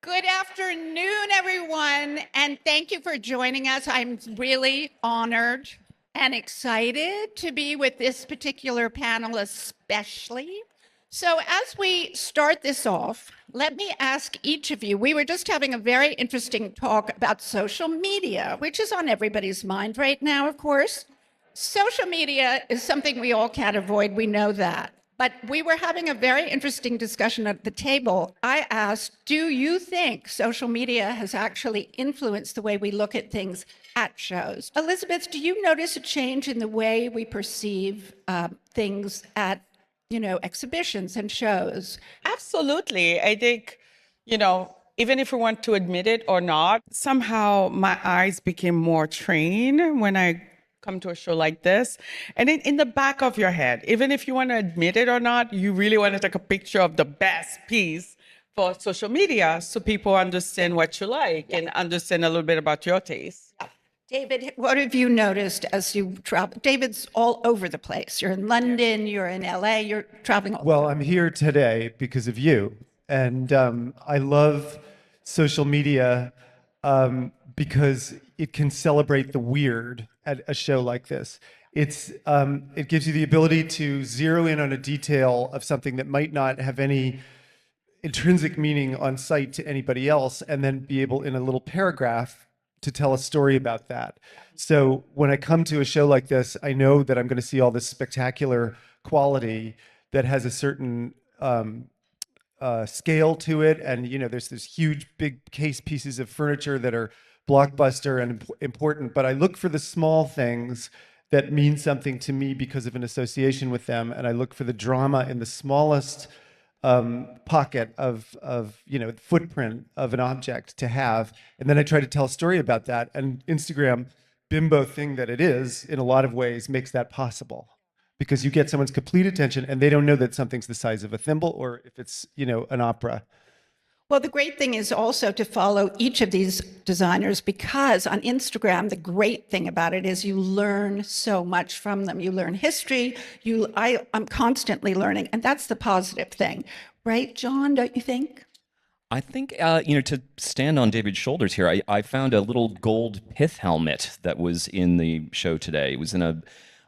Good afternoon, everyone, and thank you for joining us. I'm really honored and excited to be with this particular panel, especially. So, as we start this off, let me ask each of you. We were just having a very interesting talk about social media, which is on everybody's mind right now, of course. Social media is something we all can't avoid, we know that. But we were having a very interesting discussion at the table. I asked, do you think social media has actually influenced the way we look at things at shows? Elizabeth, do you notice a change in the way we perceive things at, exhibitions and shows? Absolutely. I think, even if we want to admit it or not, somehow my eyes became more trained when I come to a show like this. And in the back of your head, even if you want to admit it or not, you really want to take a picture of the best piece for social media so people understand what you like and understand a little bit about your taste. David, what have you noticed as you travel? David's all over the place. You're in London, you're in LA, you're traveling all Well, I'm here today because of you. And I love social media because it can celebrate the weird at a show like this. It gives you the ability to zero in on a detail of something that might not have any intrinsic meaning on site to anybody else, and then be able, in a little paragraph, to tell a story about that. So when I come to a show like this, I know that I'm going to see all this spectacular quality that has a certain scale to it. And, there's this huge, big case pieces of furniture that are blockbuster and important. But I look for the small things that mean something to me because of an association with them. And I look for the drama in the smallest pocket of footprint of an object to have, and then I try to tell a story about that. And Instagram, bimbo thing that it is, in a lot of ways, makes that possible because you get someone's complete attention, and they don't know that something's the size of a thimble or if it's an opera. Well, the great thing is also to follow each of these designers, because on Instagram, the great thing about it is you learn so much from them. You learn history. I'm constantly learning, and that's the positive thing, right, John? Don't you think? I think, to stand on David's shoulders here, I found a little gold pith helmet that was in the show today. It was in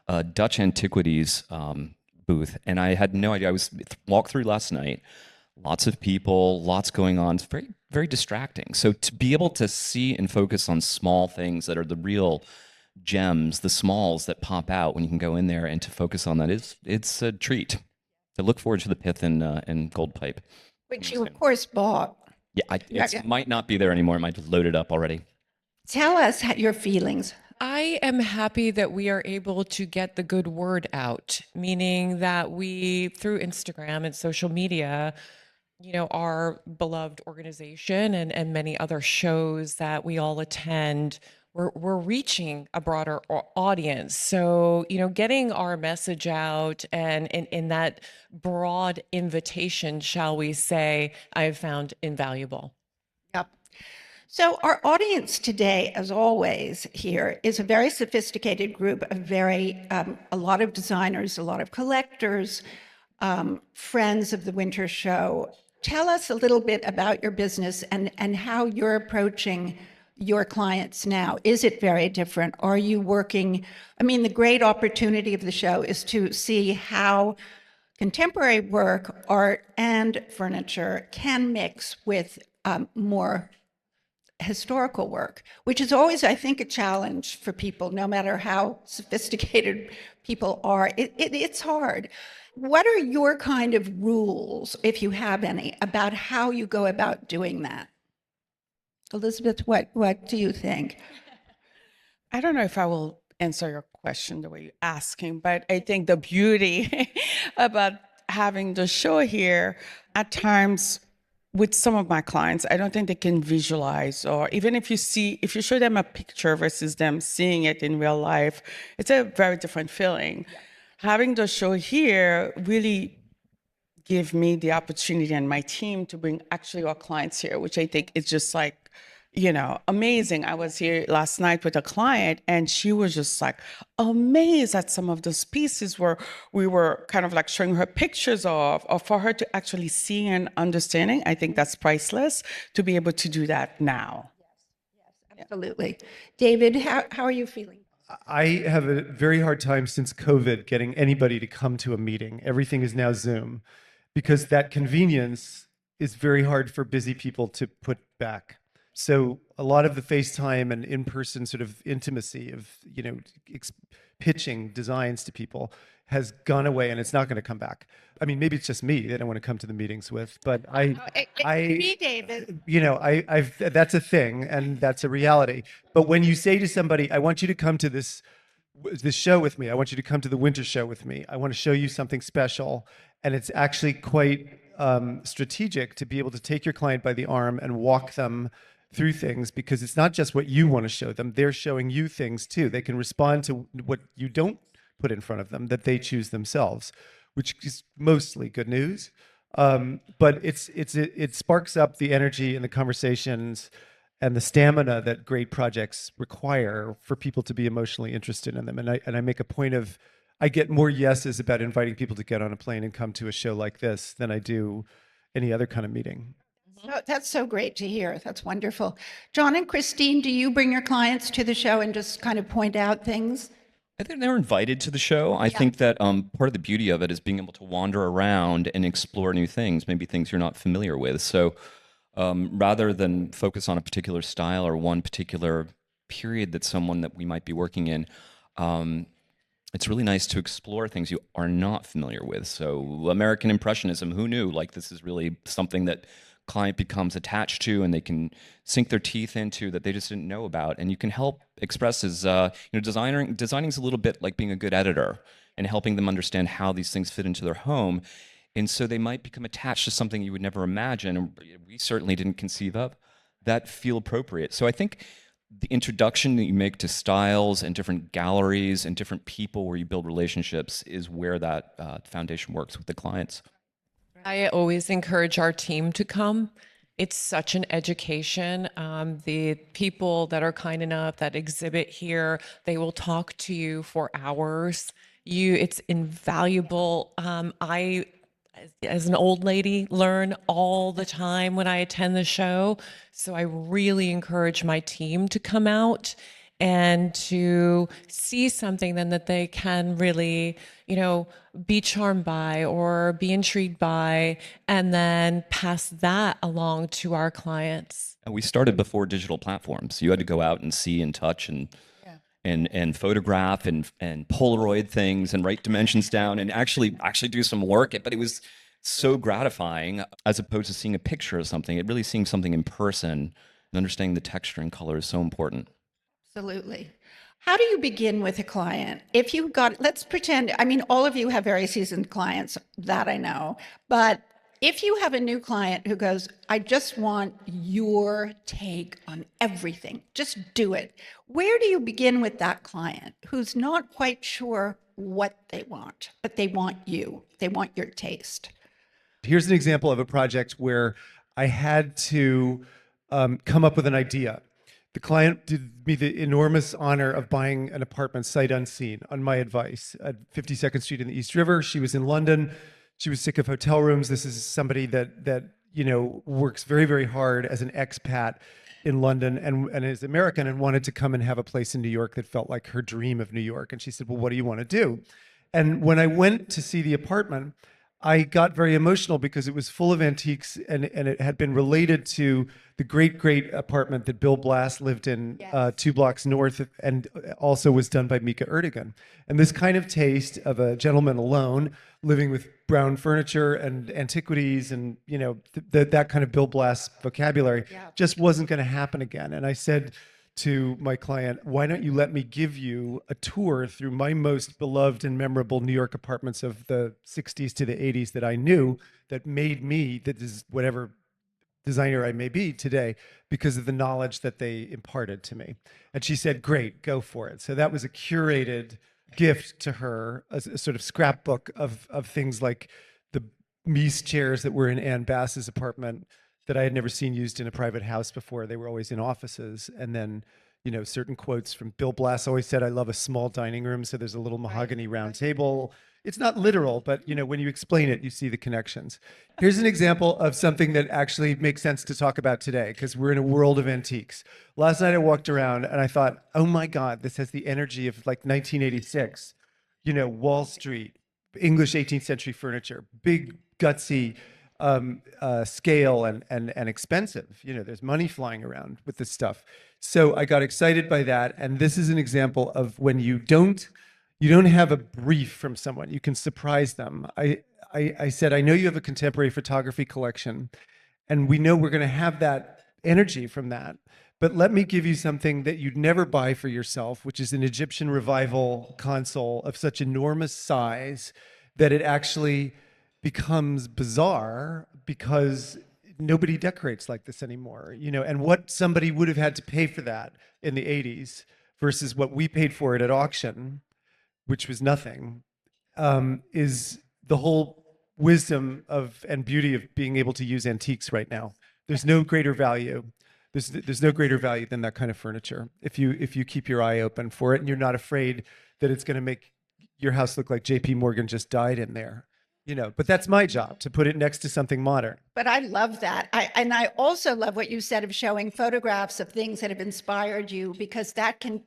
a Dutch antiquities booth, and I had no idea. I walked through last night. Lots of people, lots going on. It's very, very distracting. So to be able to see and focus on small things that are the real gems, the smalls that pop out when you can go in there, and to focus on that, it's a treat. I look forward to the pith and gold pipe. Which you, of course, bought. Yeah, it might not be there anymore. It might have loaded up already. Tell us your feelings. I am happy that we are able to get the good word out, meaning that we, through Instagram and social media, our beloved organization and many other shows that we all attend, we're reaching a broader audience. So, getting our message out and in that broad invitation, shall we say, I have found invaluable. Yep. So our audience today, as always, here is a very sophisticated group of a lot of designers, a lot of collectors, friends of the winter show. Tell us a little bit about your business and how you're approaching your clients now. Is it very different? Are you working? The great opportunity of the show is to see how contemporary work, art, and furniture can mix with more historical work, which is always, I think, a challenge for people, no matter how sophisticated people are. It's hard. What are your kind of rules, if you have any, about how you go about doing that? Elizabeth, what do you think? I don't know if I will answer your question the way you're asking, but I think the beauty about having the show here, at times with some of my clients, I don't think they can visualize, or even if you show them a picture versus them seeing it in real life, it's a very different feeling. Yeah. Having the show here really give me the opportunity and my team to bring actually our clients here, which I think is just like amazing. I was here last night with a client and she was just like amazed at some of those pieces where we were kind of like showing her pictures of, or for her to actually see and understanding. I think that's priceless to be able to do that now. Absolutely. David, how are you feeling? I have a very hard time since COVID getting anybody to come to a meeting. Everything is now Zoom because that convenience is very hard for busy people to put back. So a lot of the FaceTime and in-person sort of intimacy of, pitching designs to people has gone away and it's not going to come back. I mean, maybe it's just me they don't want to come to the meetings with, but It's me, David. I've that's a thing and that's a reality. But when you say to somebody, I want you to come to this show with me, I want you to come to the winter show with me, I want to show you something special, and it's actually quite strategic to be able to take your client by the arm and walk them through things, because it's not just what you want to show them, they're showing you things too. They can respond to what you don't put in front of them that they choose themselves, which is mostly good news. But it sparks up the energy and the conversations and the stamina that great projects require for people to be emotionally interested in them. And I make a point of, I get more yeses about inviting people to get on a plane and come to a show like this than I do any other kind of meeting. Oh, that's so great to hear. That's wonderful. John and Christine, do you bring your clients to the show and just kind of point out things? I think they're invited to the show. I think that part of the beauty of it is being able to wander around and explore new things, maybe things you're not familiar with. So rather than focus on a particular style or one particular period that we might be working in, it's really nice to explore things you are not familiar with. So American Impressionism, who knew? Like, this is really something that client becomes attached to and they can sink their teeth into, that they just didn't know about. And you can help express as, designing is a little bit like being a good editor and helping them understand how these things fit into their home. And so they might become attached to something you would never imagine, and we certainly didn't conceive of, that feel appropriate. So I think the introduction that you make to styles and different galleries and different people where you build relationships is where that foundation works with the clients. I always encourage our team to come. It's such an education. The people that are kind enough that exhibit here, they will talk to you for hours. It's invaluable. I, as an old lady, learn all the time when I attend the show. So I really encourage my team to come out and to see something then that they can really, be charmed by or be intrigued by, and then pass that along to our clients. And we started before digital platforms. You had to go out and see and touch and photograph and Polaroid things and write dimensions down and actually do some work. But it was so gratifying as opposed to seeing a picture of something. It really seeing something in person and understanding the texture and color is so important. Absolutely. How do you begin with a client? If you've got, let's pretend, I mean, all of you have very seasoned clients, that I know, but if you have a new client who goes, I just want your take on everything, just do it. Where do you begin with that client who's not quite sure what they want, but they want you, they want your taste? Here's an example of a project where I had to come up with an idea. The client did me the enormous honor of buying an apartment sight unseen on my advice at 52nd Street in the East River. She was in London. She was sick of hotel rooms. This is somebody that works very, very hard as an expat in London and is American and wanted to come and have a place in New York that felt like her dream of New York. And she said, well, what do you want to do? And when I went to see the apartment, I got very emotional because it was full of antiques and it had been related to the great apartment that Bill Blass lived in 2 blocks north and also was done by Mika Erdogan. And this kind of taste of a gentleman alone living with brown furniture and antiquities and, that kind of Bill Blass vocabulary just wasn't going to happen again. And I said to my client, why don't you let me give you a tour through my most beloved and memorable New York apartments of the 60s to the 80s that I knew that made me, that is whatever designer I may be today, because of the knowledge that they imparted to me. And she said, great, go for it. So that was a curated gift to her, a sort of scrapbook of things like the Mies chairs that were in Ann Bass's apartment that I had never seen used in a private house before. They were always in offices. And then, certain quotes from Bill Blass always said, "I love a small dining room." So there's a little mahogany round table. It's not literal, but when you explain it, you see the connections. Here's an example of something that actually makes sense to talk about today, because we're in a world of antiques. Last night I walked around and I thought, oh my God, this has the energy of like 1986, Wall Street, English 18th century furniture, big, gutsy scale and expensive. There's money flying around with this stuff. So I got excited by that. And this is an example of when you don't have a brief from someone, you can surprise them. I said, I know you have a contemporary photography collection, and we know we're going to have that energy from that. But let me give you something that you'd never buy for yourself, which is an Egyptian revival console of such enormous size that it actually becomes bizarre because nobody decorates like this anymore. And what somebody would have had to pay for that in the 80s versus what we paid for it at auction, which was nothing, is the whole wisdom of and beauty of being able to use antiques right now. There's no greater value. There's no greater value than that kind of furniture. If you keep your eye open for it and you're not afraid that it's going to make your house look like J.P. Morgan just died in there. But that's my job, to put it next to something modern. But I love that. I also love what you said of showing photographs of things that have inspired you, because that can,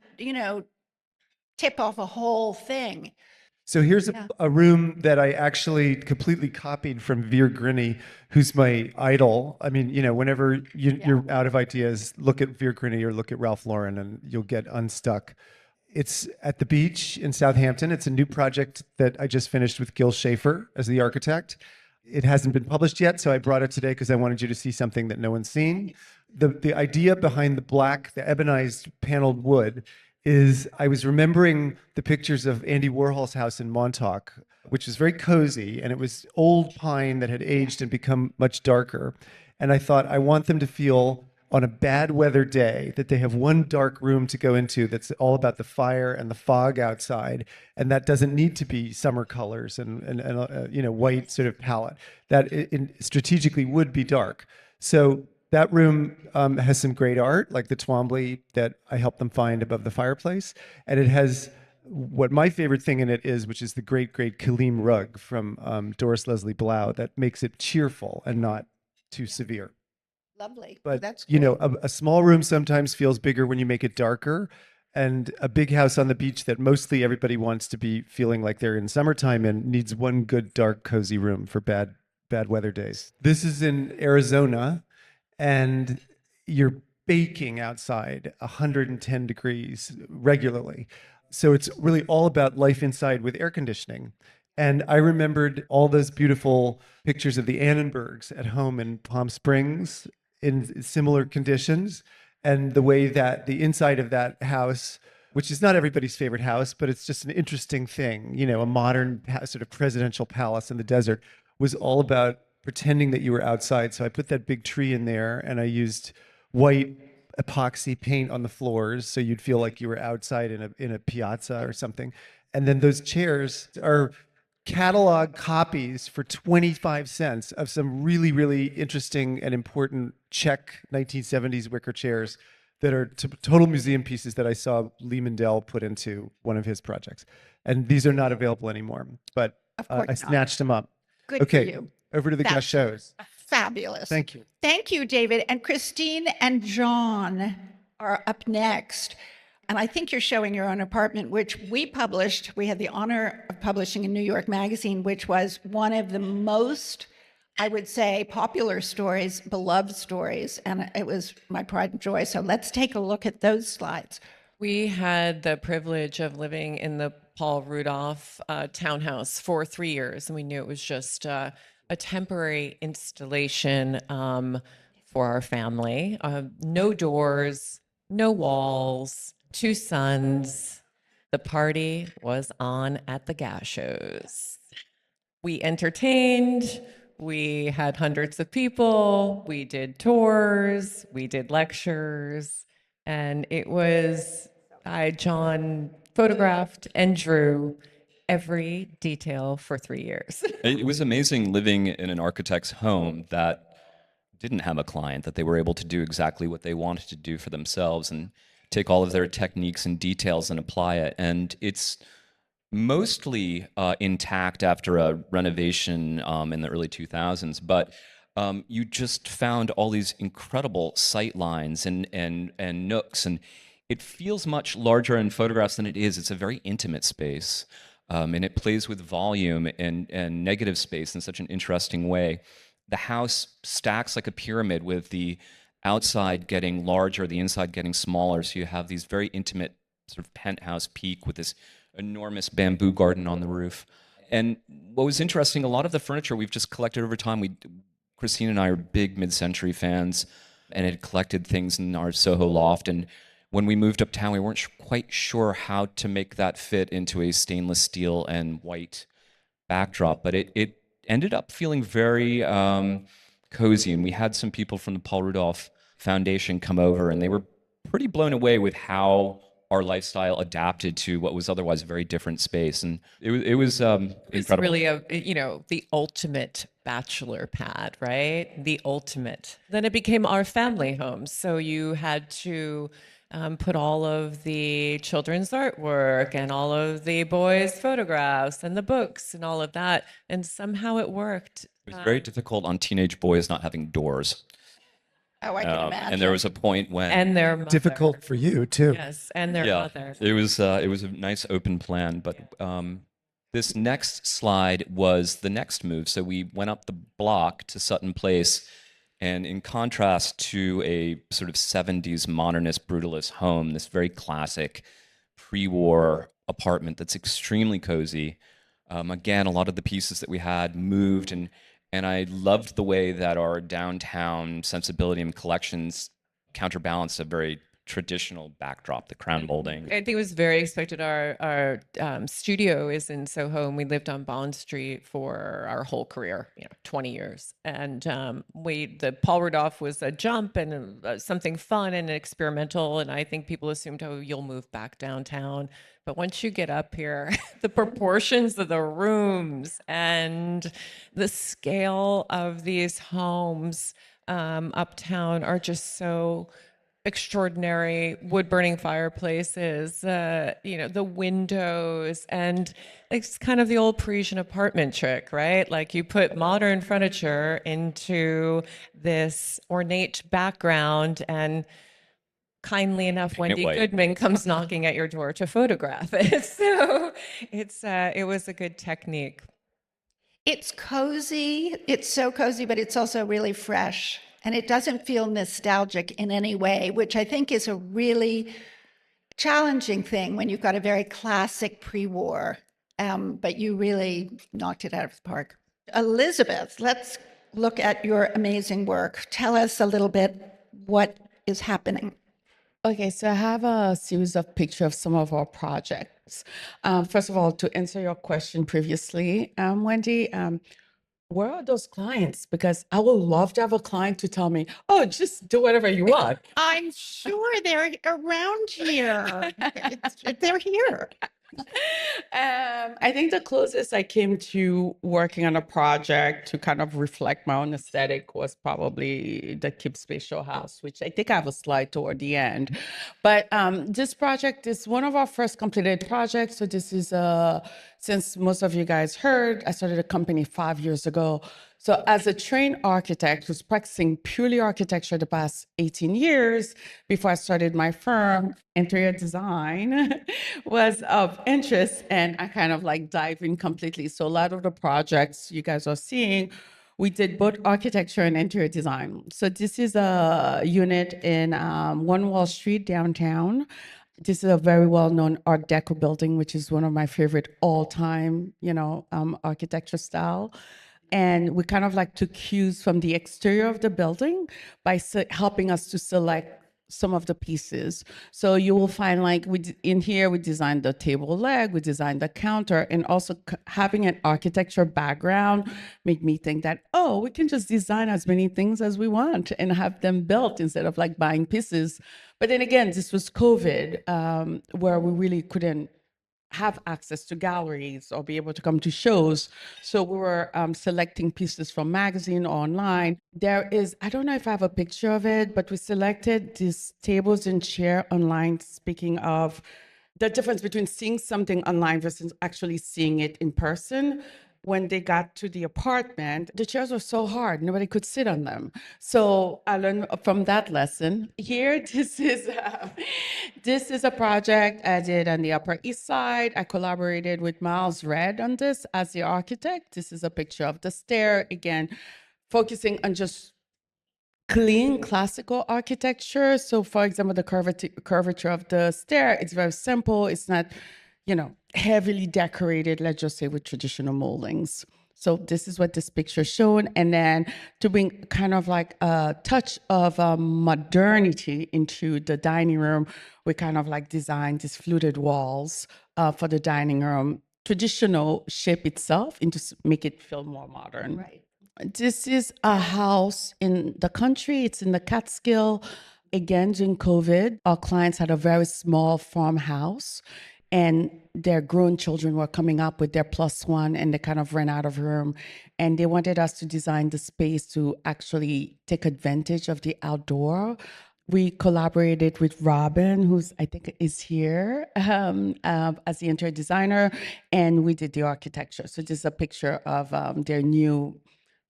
tip off a whole thing. So here's a room that I actually completely copied from Veer Grinney, who's my idol. I mean, whenever you're out of ideas, look at Veer Grinney or look at Ralph Lauren and you'll get unstuck. It's at the beach in Southampton. It's a new project that I just finished with Gil Schaefer as the architect. It hasn't been published yet, so I brought it today because I wanted you to see something that no one's seen. The idea behind the ebonized paneled wood is I was remembering the pictures of Andy Warhol's house in Montauk, which was very cozy, and it was old pine that had aged and become much darker. And I thought, I want them to feel on a bad weather day that they have one dark room to go into that's all about the fire and the fog outside, and that doesn't need to be summer colors and white sort of palette. That strategically would be dark. So that room has some great art, like the Twombly that I helped them find above the fireplace, and it has what my favorite thing in it is, which is the great Kaleem rug from Doris Leslie Blau that makes it cheerful and not too severe. Lovely. But That's great. a small room sometimes feels bigger when you make it darker, and a big house on the beach that mostly everybody wants to be feeling like they're in summertime and needs one good dark cozy room for bad weather days. This is in Arizona, and you're baking outside 110 degrees regularly. So it's really all about life inside with air conditioning. And I remembered all those beautiful pictures of the Annenbergs at home in Palm Springs in similar conditions, and the way that the inside of that house, which is not everybody's favorite house, but it's just an interesting thing, a modern sort of presidential palace in the desert, was all about pretending that you were outside. So I put that big tree in there, and I used white epoxy paint on the floors so you'd feel like you were outside in a piazza or something. And then those chairs are catalog copies for 25 cents of some really, really interesting and important Czech 1970s wicker chairs that are total museum pieces that I saw Lee Mandel put into one of his projects. And these are not available anymore, but I snatched them up. Good Okay, for you. over to the That's Gachots. Fabulous. Thank you. Thank you, David. And Christine and John are up next. And I think you're showing your own apartment, which we published. We had the honor of publishing in New York Magazine, which was one of the most, I would say, popular stories, beloved stories. And it was my pride and joy. So let's take a look at those slides. We had the privilege of living in the Paul Rudolph townhouse for 3 years, and we knew it was just a temporary installation for our family. No doors, no walls, 2 sons. The party was on at the Gachots. We entertained. We had hundreds of people. We did tours. We did lectures. And it was, John photographed and drew every detail for 3 years. It was amazing living in an architect's home that didn't have a client, that they were able to do exactly what they wanted to do for themselves and take all of their techniques and details and apply it. And it's mostly intact after a renovation in the early 2000s, but you just found all these incredible sight lines and nooks, and it feels much larger in photographs than it is. It's a very intimate space, and it plays with volume and negative space in such an interesting way. The house stacks like a pyramid, with the outside getting larger, the inside getting smaller, so you have these very intimate sort of penthouse peak with this enormous bamboo garden on the roof. And what was interesting, a lot of the furniture we've just collected over time. Christine and I are big mid-century fans, and had collected things in our Soho loft. And when we moved uptown, we weren't quite sure how to make that fit into a stainless steel and white backdrop, but it ended up feeling very cozy. And we had some people from the Paul Rudolph Foundation come over, and they were pretty blown away with how our lifestyle adapted to what was otherwise a very different space. And it was It's incredible. really the ultimate bachelor pad, right? The ultimate. Then it became our family home. So you had to put all of the children's artwork and all of the boys' photographs and the books and all of that. And somehow it worked. It was very difficult on teenage boys not having doors. Oh, I can imagine. And there was a point when And their mother. Difficult for you too. Yes, and their yeah, mother. it was a nice open plan. But this next slide was the next move. So we went up the block to Sutton Place, and in contrast to a sort of 70s modernist brutalist home, this very classic pre-war apartment that's extremely cozy. Again, a lot of the pieces that we had moved, and I loved the way that our downtown sensibility and collections counterbalanced a very traditional backdrop, the crown molding. I think it was very expected. Our studio is in Soho, and we lived on Bond Street for our whole career, 20 years. And the Paul Rudolph was a jump and something fun and experimental. And I think people assumed, oh, you'll move back downtown. But once you get up here, the proportions of the rooms and the scale of these homes uptown are just so extraordinary. Wood burning fireplaces, the windows, and it's kind of the old Parisian apartment trick, right? Like you put modern furniture into this ornate background, and kindly enough, Wendy white. Goodman comes knocking at your door to photograph it. So it was a good technique. It's cozy. It's so cozy, but it's also really fresh. And it doesn't feel nostalgic in any way, which I think is a really challenging thing when you've got a very classic pre-war, but you really knocked it out of the park. Elizabeth, let's look at your amazing work. Tell us a little bit what is happening. Okay, so I have a series of pictures of some of our projects. First of all, to answer your question previously, Wendy, where are those clients? Because I would love to have a client to tell me, oh, just do whatever you want. I'm sure they're around here. They're here. I think the closest I came to working on a project to kind of reflect my own aesthetic was probably the Keep Spatial House, which I think I have a slide toward the end. But this project is one of our first completed projects. So this is, since most of you guys heard, I started a company 5 years ago. So as a trained architect who's practicing purely architecture the past 18 years, before I started my firm, interior design was of interest, and I kind of like dive in completely. So a lot of the projects you guys are seeing, we did both architecture and interior design. So this is a unit in One Wall Street downtown. This is a very well-known Art Deco building, which is one of my favorite all-time, architecture style. And we kind of like took cues from the exterior of the building by helping us to select some of the pieces. So you will find like in here, we designed the table leg, we designed the counter, and also having an architecture background made me think that, oh, we can just design as many things as we want and have them built instead of like buying pieces. But then again, this was COVID, where we really couldn't have access to galleries or be able to come to shows. So we were selecting pieces from magazine or online. There is, I don't know if I have a picture of it, but we selected these tables and chair online, speaking of the difference between seeing something online versus actually seeing it in person. When they got to the apartment, the chairs were so hard, nobody could sit on them. So I learned from that lesson. Here, this is a project I did on the Upper East Side. I collaborated with Miles Red on this as the architect. This is a picture of the stair, again, focusing on just clean classical architecture. So for example, the curvature of the stair, it's very simple. It's not, heavily decorated, let's just say, with traditional moldings. So this is what this picture is showing. And then to bring kind of like a touch of modernity into the dining room, we kind of like designed these fluted walls for the dining room, traditional shape itself, and to make it feel more modern. Right. This is a house in the country. It's in the Catskill. Again, during COVID, our clients had a very small farmhouse, and their grown children were coming up with their +1, and they kind of ran out of room. And they wanted us to design the space to actually take advantage of the outdoor. We collaborated with Robin, who's I think is here as the interior designer, and we did the architecture. So this is a picture of their new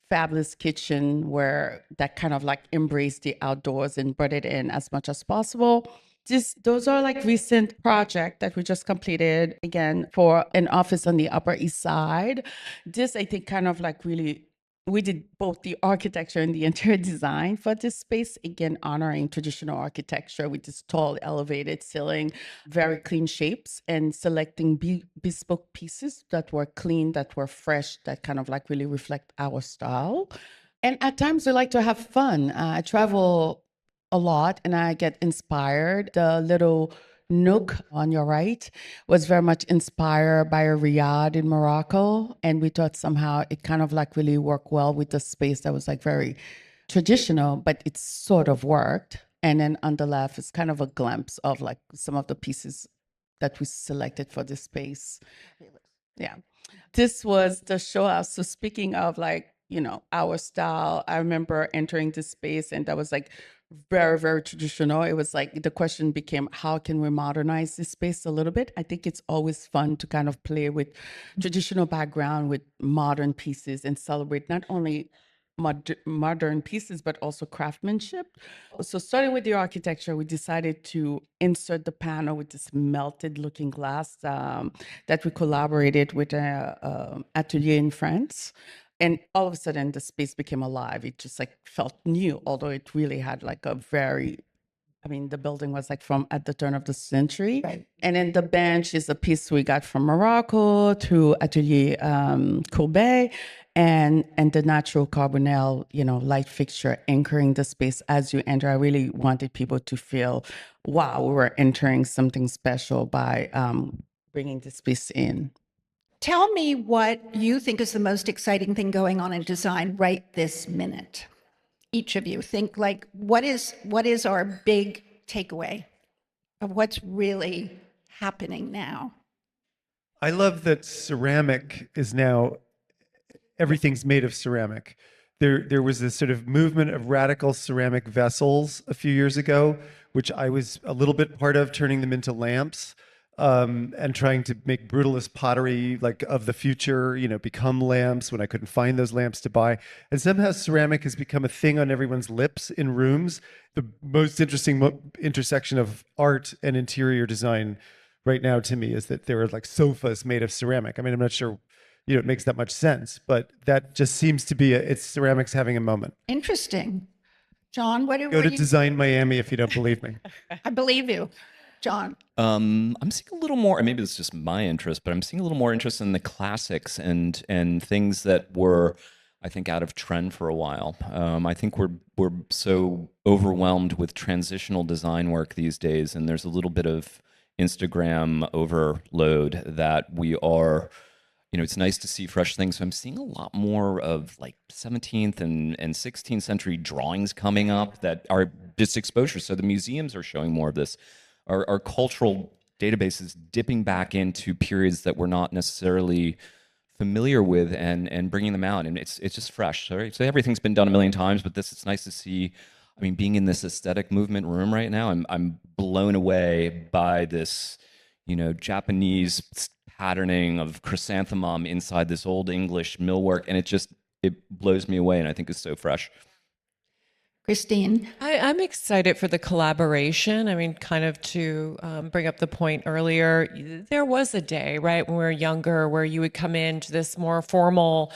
fabulous kitchen where that kind of like embraced the outdoors and brought it in as much as possible. Those are like recent projects that we just completed, again, for an office on the Upper East Side. This, I think, kind of like really, we did both the architecture and the interior design for this space, again, honoring traditional architecture with this tall, elevated ceiling, very clean shapes, and selecting bespoke pieces that were clean, that were fresh, that kind of like really reflect our style. And at times we like to have fun. I travel a lot and I get inspired. The little nook on your right was very much inspired by a riad in Morocco. And we thought somehow it kind of like really worked well with the space that was like very traditional, but it sort of worked. And then on the left is kind of a glimpse of like some of the pieces that we selected for this space. Yeah. This was the show house. So speaking of like, our style, I remember entering this space and that was like very, very traditional. It was like the question became, how can we modernize this space a little bit? I think it's always fun to kind of play with traditional background with modern pieces and celebrate not only modern pieces, but also craftsmanship. So starting with the architecture, we decided to insert the panel with this melted looking glass that we collaborated with an atelier in France. And all of a sudden the space became alive. It just like felt new, although it really had like a the building was like from at the turn of the century. Right. And then the bench is a piece we got from Morocco through Atelier Courbet, and the natural carbonel, light fixture anchoring the space as you enter. I really wanted people to feel, wow, we were entering something special by bringing the space in. Tell me what you think is the most exciting thing going on in design right this minute. Each of you think like, what is our big takeaway of what's really happening now? I love that ceramic is now, everything's made of ceramic. There was this sort of movement of radical ceramic vessels a few years ago, which I was a little bit part of, turning them into lamps. And trying to make brutalist pottery like of the future, become lamps when I couldn't find those lamps to buy. And somehow ceramic has become a thing on everyone's lips in rooms. The most interesting intersection of art and interior design right now to me is that there are like sofas made of ceramic. I mean, I'm not sure, it makes that much sense, but that just seems to be it's ceramics having a moment. Interesting. John, Go to Design Miami if you don't believe me. I believe you. John. I'm seeing a little more, and maybe it's just my interest, but I'm seeing a little more interest in the classics and things that were, I think, out of trend for a while. I think we're so overwhelmed with transitional design work these days, and there's a little bit of Instagram overload that we are. It's nice to see fresh things. So I'm seeing a lot more of like 17th and 16th century drawings coming up that are just exposure. So the museums are showing more of this. Our cultural databases dipping back into periods that we're not necessarily familiar with and bringing them out, and it's just fresh. So everything's been done a million times, but this, it's nice to see. I mean, being in this aesthetic movement room right now, I'm blown away by this, Japanese patterning of chrysanthemum inside this old English millwork, and it blows me away, and I think it's so fresh. Christine? I'm excited for the collaboration. I mean, kind of to bring up the point earlier, there was a day, right, when we were younger where you would come into this more formal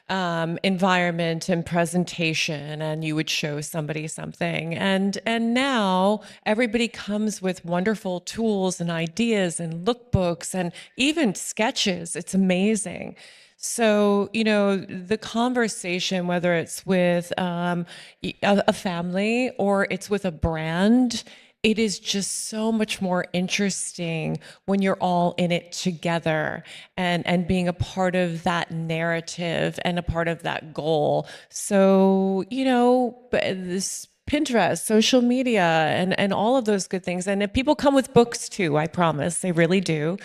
environment and presentation and you would show somebody something. And now everybody comes with wonderful tools and ideas and lookbooks and even sketches. It's amazing. So, the conversation, whether it's with a family or it's with a brand, it is just so much more interesting when you're all in it together and being a part of that narrative and a part of that goal. So, this Pinterest, social media, and all of those good things. And if people come with books too, I promise, they really do.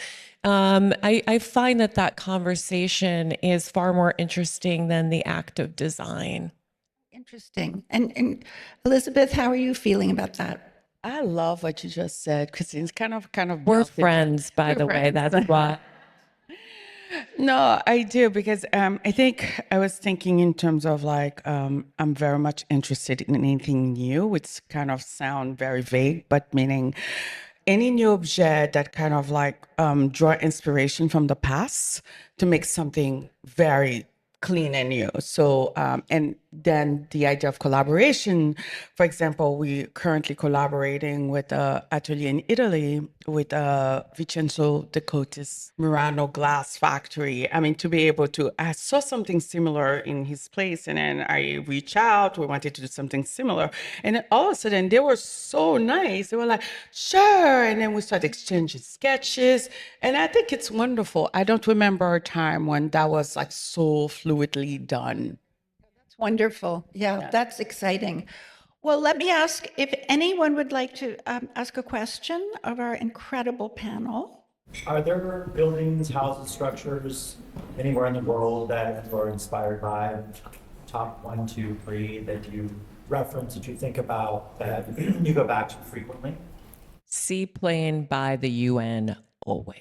I find that conversation is far more interesting than the act of design. Interesting. And Elizabeth, how are you feeling about that? I love what you just said, Christine's kind of We're melted. friends, by the way. That's why. No, I do because I think I was thinking in terms of like I'm very much interested in anything new, which kind of sound very vague, but meaning any new object that kind of like draw inspiration from the past to make something very clean and new. So, and then the idea of collaboration, for example, we currently collaborating with an atelier in Italy with Vincenzo Decote's Murano glass factory. I mean, to be able to, I saw something similar in his place and then I reached out, we wanted to do something similar. And then all of a sudden they were so nice. They were like, sure. And then we started exchanging sketches. And I think it's wonderful. I don't remember a time when that was like so fluidly done. That's wonderful. Yeah, that's exciting. Well, let me ask if anyone would like to ask a question of our incredible panel. Are there buildings, houses, structures anywhere in the world that you are inspired by? Top 1, 2, 3 that you reference, that you think about, that you go back to frequently? Seaplane by the UN always.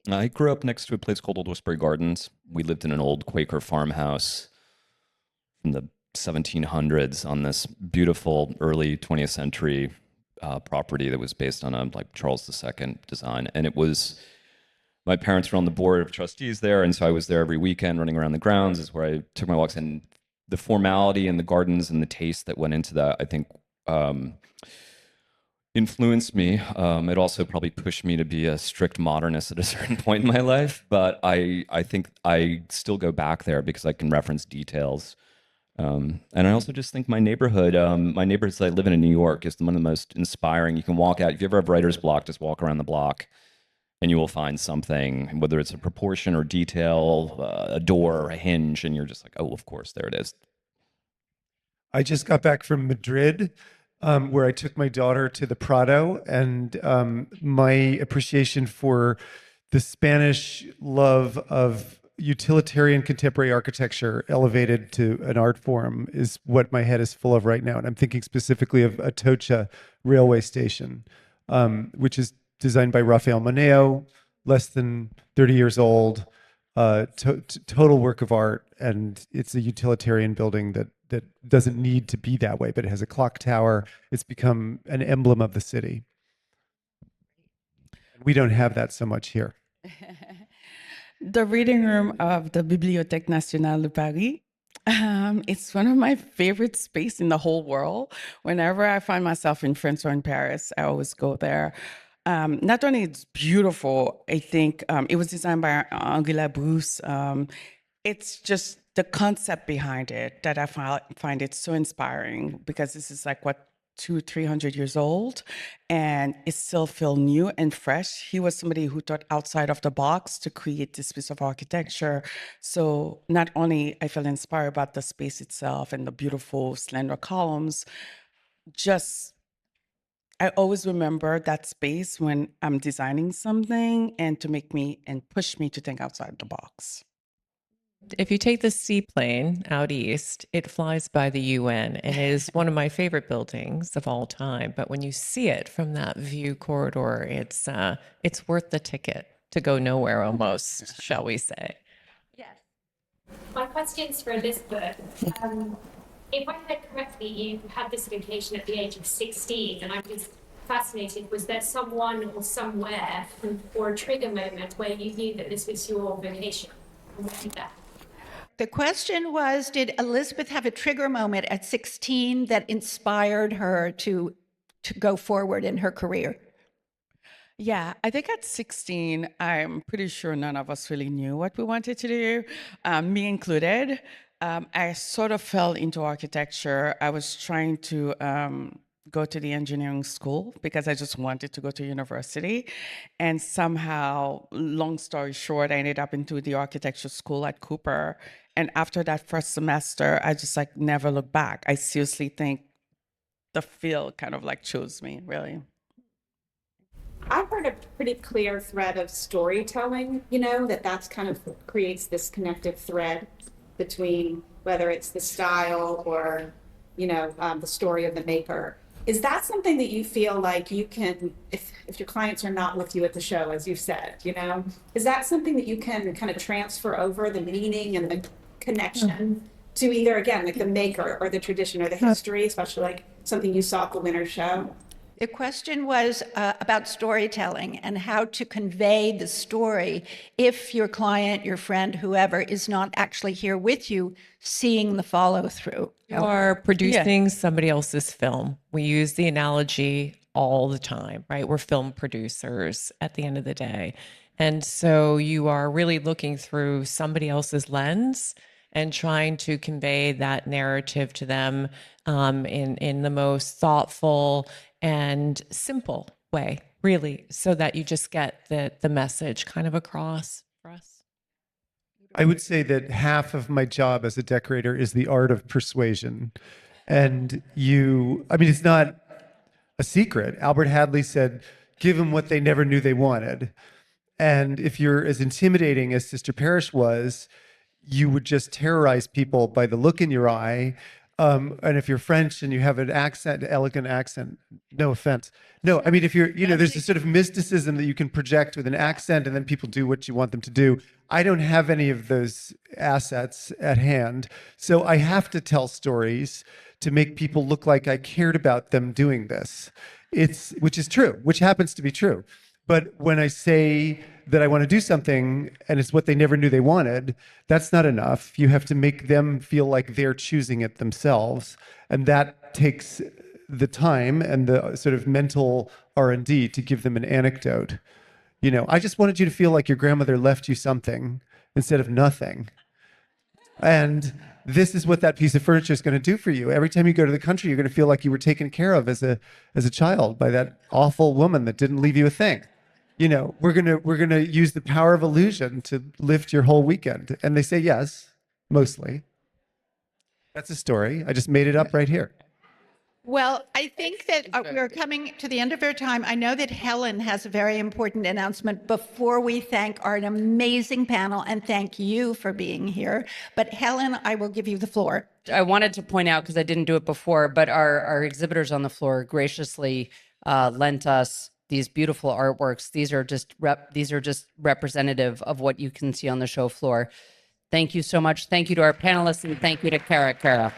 I grew up next to a place called Old Westbury Gardens. We lived in an old Quaker farmhouse from the 1700s on this beautiful early 20th century property that was based on a like Charles II design. And it was, my parents were on the board of trustees there, and so I was there every weekend running around the grounds is where I took my walks. And the formality and the gardens and the taste that went into that, I think, influenced me. It also probably pushed me to be a strict modernist at a certain point in my life, but I think I still go back there because I can reference details. And I also just think my neighborhood that I live in New York is one of the most inspiring. You can walk out, if you ever have writer's block, just walk around the block and you will find something, whether it's a proportion or detail, a door or a hinge, and you're just like, oh, of course, there it is. I just got back from Madrid, where I took my daughter to the Prado, and my appreciation for the Spanish love of utilitarian contemporary architecture elevated to an art form is what my head is full of right now. And I'm thinking specifically of Atocha railway station, which is designed by Rafael Moneo, less than 30 years old, total work of art. And it's a utilitarian building that doesn't need to be that way, but it has a clock tower. It's become an emblem of the city. We don't have that so much here. The reading room of the Bibliothèque Nationale de Paris. It's one of my favorite space in the whole world. Whenever I find myself in France or in Paris, I always go there. Not only it's beautiful, I think it was designed by Henri Labrousse. It's just the concept behind it that I find it so inspiring, because this is like what, 200-300 years old, and it still feel new and fresh. He was somebody who thought outside of the box to create this piece of architecture. So not only I feel inspired about the space itself and the beautiful slender columns, just I always remember that space when I'm designing something and to make me and push me to think outside the box. If you take the seaplane out east, it flies by the UN and is one of my favorite buildings of all time. But when you see it from that view corridor, it's worth the ticket to go nowhere almost, shall we say. Yes. My question's for Elizabeth. If I heard correctly, you had this vocation at the age of 16, and I'm just fascinated. Was there someone or somewhere or a trigger moment where you knew that this was your vocation? And what did that? The question was, did Elizabeth have a trigger moment at 16 that inspired her to go forward in her career? Yeah, I think at 16, I'm pretty sure none of us really knew what we wanted to do, me included. I sort of fell into architecture. I was trying to go to the engineering school because I just wanted to go to university. And somehow, long story short, I ended up into the architecture school at Cooper. And after that first semester, I just like never looked back. I seriously think the field kind of like chose me, really. I've heard a pretty clear thread of storytelling, that's kind of creates this connective thread between whether it's the style or, the story of the maker. Is that something that you feel like you can, if your clients are not with you at the show, as you've said, is that something that you can kind of transfer over the meaning and the connection to either, again, like the maker or the tradition or the history, especially like something you saw at the winter show? The question was about storytelling and how to convey the story if your client, your friend, whoever is not actually here with you, seeing the follow through. You are producing somebody else's film. We use the analogy all the time, right? We're film producers at the end of the day. And so you are really looking through somebody else's lens and trying to convey that narrative to them in the most thoughtful and simple way, really, so that you just get the message kind of across for us. I would say that half of my job as a decorator is the art of persuasion. And it's not a secret. Albert Hadley said, give them what they never knew they wanted. And if you're as intimidating as Sister Parish was, you would just terrorize people by the look in your eye. And if you're French and you have an accent, elegant accent, no offense. No, I mean, if you're, there's a sort of mysticism that you can project with an accent and then people do what you want them to do. I don't have any of those assets at hand. So I have to tell stories to make people look like I cared about them doing this. Which is true, which happens to be true. But when I say that I want to do something and it's what they never knew they wanted, that's not enough. You have to make them feel like they're choosing it themselves. And that takes the time and the sort of mental R&D to give them an anecdote. I just wanted you to feel like your grandmother left you something instead of nothing. And this is what that piece of furniture is going to do for you. Every time you go to the country, you're going to feel like you were taken care of as a child by that awful woman that didn't leave you a thing. We're gonna use the power of illusion to lift your whole weekend. And they say yes, mostly. That's a story. I just made it up right here. Well, I think that we're coming to the end of our time. I know that Helen has a very important announcement before we thank our amazing panel and thank you for being here. But Helen, I will give you the floor. I wanted to point out, because I didn't do it before, but our exhibitors on the floor graciously lent us these beautiful artworks. These are just representative of what you can see on the show floor. Thank you so much. Thank you to our panelists, and thank you to Kara.